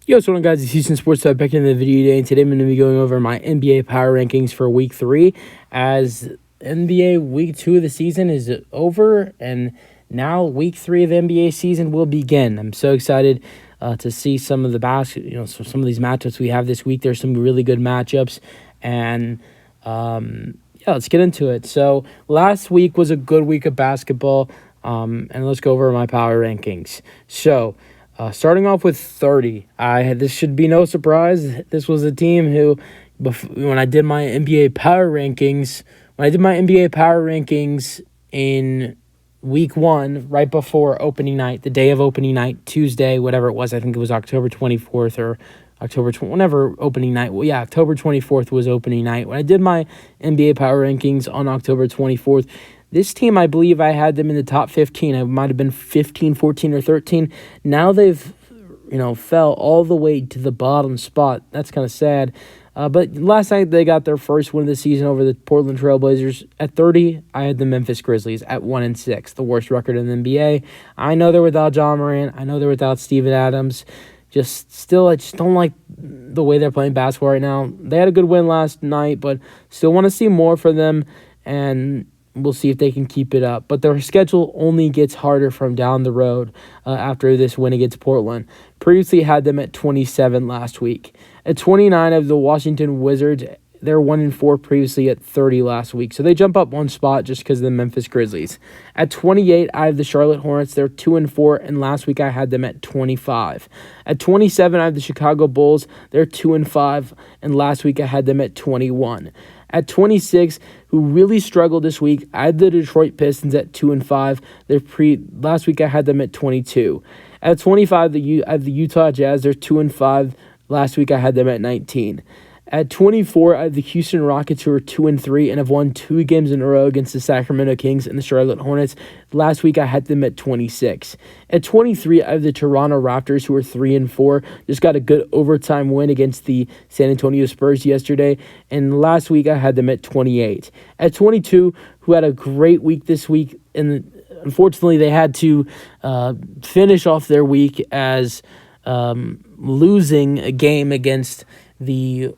Yo, what's going on, guys? It's Houston Sports Talk back in the video today, and today I'm going to be going over my NBA power rankings for Week 3, as NBA Week 2 of the season is over, and now Week 3 of the NBA season will begin. I'm so excited to see some of the some of these matchups we have this week. There's some really good matchups, and let's get into it. So last week was a good week of basketball, and let's go over my power rankings. So starting off with 30, this should be no surprise. This was a team who, when I did my NBA power rankings, in Week 1, right before opening night, the day of opening night, Tuesday, whatever it was, I think it was October 24th or whenever opening night. Well, yeah, October 24th was opening night. When I did my NBA power rankings on October 24th, this team, I believe I had them in the top 15. I might have been 15, 14, or 13. Now they've, fell all the way to the bottom spot. That's kind of sad. But last night they got their first win of the season over the Portland Trail Blazers. At 30, I had the Memphis Grizzlies at 1-6, the worst record in the NBA. I know they're without John Morant. I know they're without Steven Adams. I just don't like the way they're playing basketball right now. They had a good win last night, but still want to see more from them, and we'll see if they can keep it up. But their schedule only gets harder from down the road after this win against Portland. Previously had them at 27 last week. At 29 of the Washington Wizards, they're 1-4 previously at 30 last week. So they jump up one spot just because of the Memphis Grizzlies. At 28, I have the Charlotte Hornets. They're 2-4, and last week I had them at 25. At 27, I have the Chicago Bulls. They're 2-5, and last week I had them at 21. At 26, who really struggled this week, I had the Detroit Pistons at 2-5. Last week I had them at 22. At 25, I have the Utah Jazz. They're 2-5. Last week I had them at 19. At 24, I have the Houston Rockets, who are 2-3 and have won 2 games in a row against the Sacramento Kings and the Charlotte Hornets. Last week, I had them at 26. At 23, I have the Toronto Raptors, who are 3-4. Just got a good overtime win against the San Antonio Spurs yesterday. And last week, I had them at 28. At 22, who had a great week this week, and unfortunately, they had to finish off their week as losing a game against the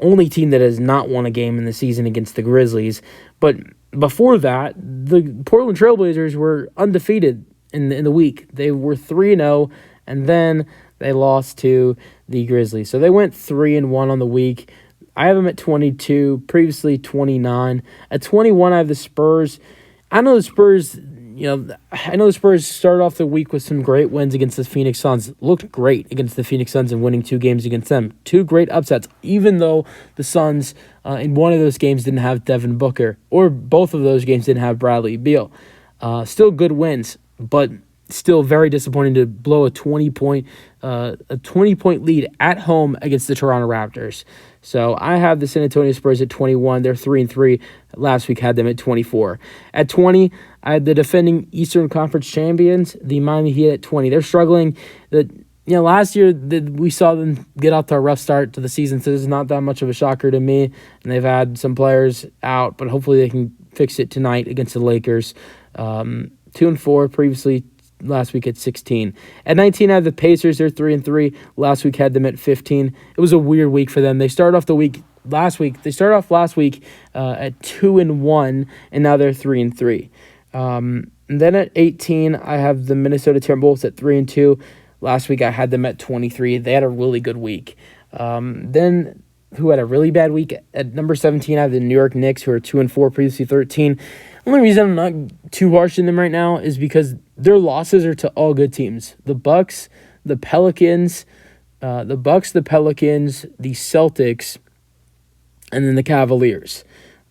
only team that has not won a game in the season, against the Grizzlies. But before that, the Portland Trail Blazers were undefeated in the week. They were 3-0, and then they lost to the Grizzlies. So they went 3-1 on the week. I have them at 22, previously 29. At 21, I have the Spurs. I know the Spurs started off the week with some great wins against the Phoenix Suns. Looked great against the Phoenix Suns and winning 2 games against them. 2 great upsets, even though the Suns in one of those games didn't have Devin Booker, or both of those games didn't have Bradley Beal. Still good wins, but still very disappointing to blow a 20-point lead at home against the Toronto Raptors. So I have the San Antonio Spurs at 21. They're 3-3. Last week had them at 24. At 20, I had the defending Eastern Conference champions, the Miami Heat, at 20. They're struggling. Last year we saw them get out to a rough start to the season, so this is not that much of a shocker to me. And they've had some players out, but hopefully they can fix it tonight against the Lakers. 2-4 previously. Last week at 16. At 19, I have the Pacers. They're 3-3. Last week had them at 15. It was a weird week for them. They started off last week at 2-1, and now they're 3-3. And then at 18, I have the Minnesota Timberwolves at 3-2. Last week I had them at 23. They had a really good week. Then who had a really bad week? At number 17, I have the New York Knicks, who are 2-4, previously 13. The only reason I'm not too harsh on them right now is because their losses are to all good teams. The Bucks, the Pelicans, the Celtics, and then the Cavaliers.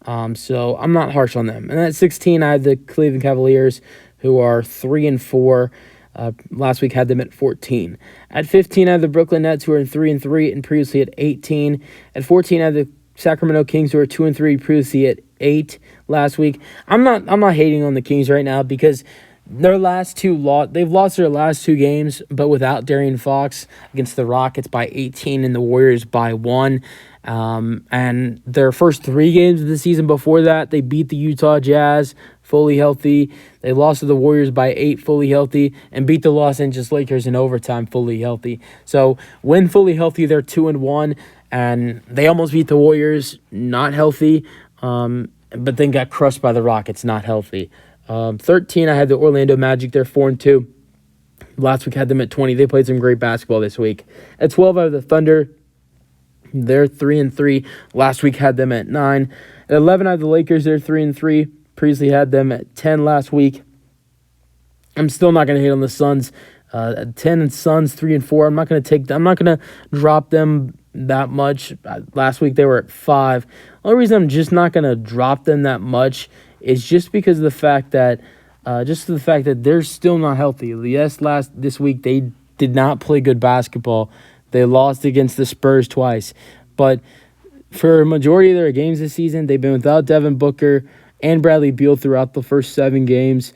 So I'm not harsh on them. And at 16, I have the Cleveland Cavaliers, who are 3-4. Last week had them at 14. At 15, I have the Brooklyn Nets, who are 3-3 and previously at 18. At 14, I have the Sacramento Kings, who are 2-3, previously at 8 last week. I'm not hating on the Kings right now because they've lost their last 2 games, but without De'Aaron Fox, against the Rockets by 18 and the Warriors by 1. And their first 3 games of the season before that, they beat the Utah Jazz fully healthy. They lost to the Warriors by 8 fully healthy and beat the Los Angeles Lakers in overtime fully healthy. So when fully healthy, they're 2-1, and they almost beat the Warriors not healthy, but then got crushed by the Rockets not healthy. 13, I had the Orlando Magic. They're 4-2. Last week I had them at 20. They played some great basketball this week. At 12, I have the Thunder. They're 3-3. Last week had them at 9. At 11, I have the Lakers. They're 3-3. Previously had them at 10 last week. I'm still not going to hate on the Suns. At 10 and Suns 3-4. I'm not going to drop them that much. Last week they were at 5. The only reason I'm just not going to drop them that much is just because of the fact that they're still not healthy. Yes, this week they did not play good basketball. They lost against the Spurs twice. But for a majority of their games this season, they've been without Devin Booker and Bradley Beal throughout the first 7 games.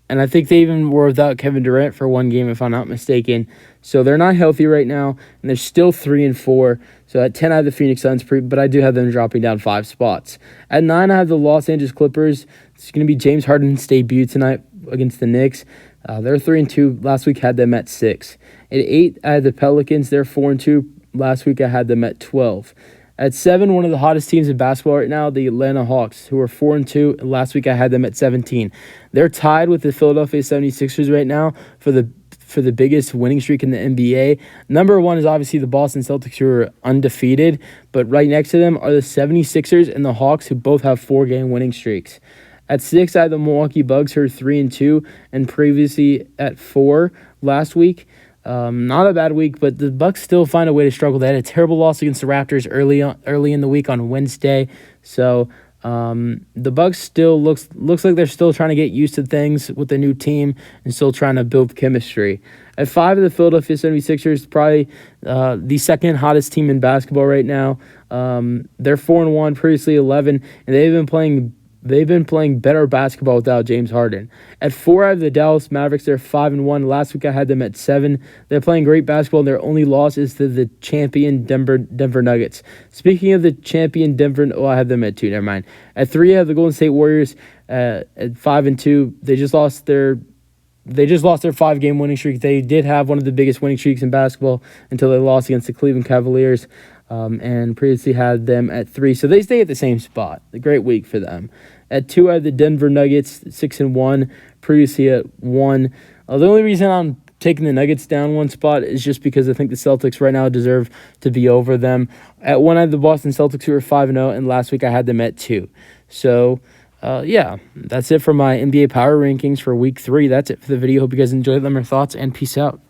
And I think they even were without Kevin Durant for 1 game, if I'm not mistaken. So they're not healthy right now, and they're still 3-4. So at 10, I have the Phoenix Suns, but I do have them dropping down 5 spots. At 9, I have the Los Angeles Clippers. It's going to be James Harden's debut tonight against the Knicks. They're 3-2. Last week, had them at 6. At 8, I had the Pelicans. They're 4-2. Last week, I had them at 12. At 7, one of the hottest teams in basketball right now, the Atlanta Hawks, who are 4-2. Last week, I had them at 17. They're tied with the Philadelphia 76ers right now for the biggest winning streak in the NBA. Number 1 is obviously the Boston Celtics, who are undefeated. But right next to them are the 76ers and the Hawks, who both have 4-game winning streaks. At 6, I had the Milwaukee Bucks, who are 3-2, and previously at 4 last week. Not a bad week, but the Bucks still find a way to struggle. They had a terrible loss against the Raptors early in the week on Wednesday. So the Bucks still looks like they're still trying to get used to things with the new team and still trying to build chemistry. At 5, the Philadelphia 76ers, probably the second hottest team in basketball right now. They're 4-1, previously 11, and they've been playing better basketball without James Harden. At 4, I have the Dallas Mavericks. They're 5-1. Last week I had them at 7. They're playing great basketball. Their only loss is to the champion Denver Nuggets. Speaking of the champion Denver, I have them at 2. Never mind. At 3, I have the Golden State Warriors at 5-2. They just lost their 5-game winning streak. They did have one of the biggest winning streaks in basketball until they lost against the Cleveland Cavaliers. And previously had them at 3. So they stay at the same spot. A great week for them. At 2, I have the Denver Nuggets, 6-1, previously at 1. The only reason I'm taking the Nuggets down 1 spot is just because I think the Celtics right now deserve to be over them. At 1, I have the Boston Celtics, who are 5-0, and last week I had them at 2. So, that's it for my NBA Power Rankings for Week 3. That's it for the video. Hope you guys enjoyed them. Thoughts, and peace out.